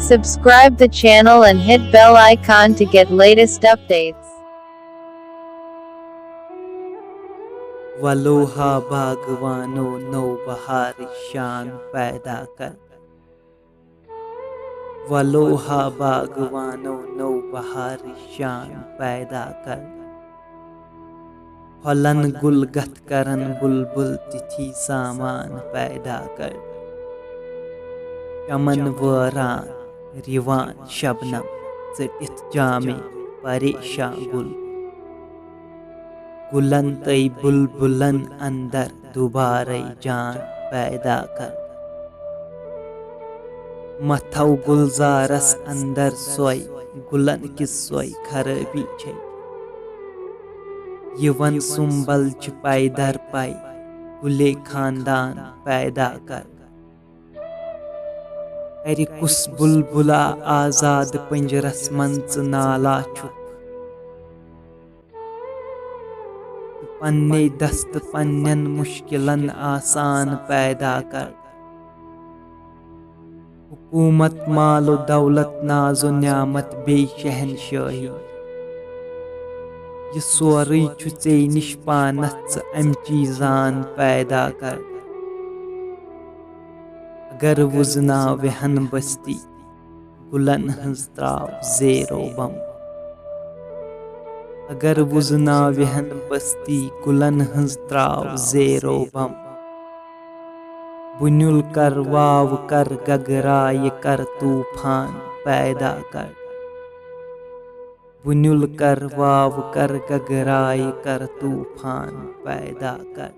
Subscribe the channel and hit bell icon to get latest updates. वलोहा बागवानो नौ बहार शान पैदा कर। वलोहा बागवानो नौ बहार शान पैदा कर। हलन गुलगत करन बुलबुल तिथि सामान पैदा कर। चमन वरान रिवान शबनम चटित जामे परेशान गुल। गुलन तई बुलबुलन अंदर दुबारे जान पैदा कर। मथौ गुलजारस अंदर सोई गुलन की सोई खराबी छे। यवन सुंबल छुपाई दर पाई गुले खानदान पैदा कर। अरे कुस बुलबुला आजाद पिंजरस मंच नाला छुप। पन्ने दस्त पन्नन मुश्किलन आसान पैदा कर। हुकूमत मालो दौलत नाजो न्यामत बे शहनशाही। ये सोरी छुचे निष्पानत अम चीजान पैदा कर। अगर वुजना वहन बस्ती गुलन हंस त्राव जेरो बम। अगर वुजना वहन बस्ती गुलन हंस त्राव जेरो बम। बुनुल कर वाव कर गगराय कर तूफान पैदा कर। बुनुल कर वाव कर गगराय कर तूफान पैदा कर।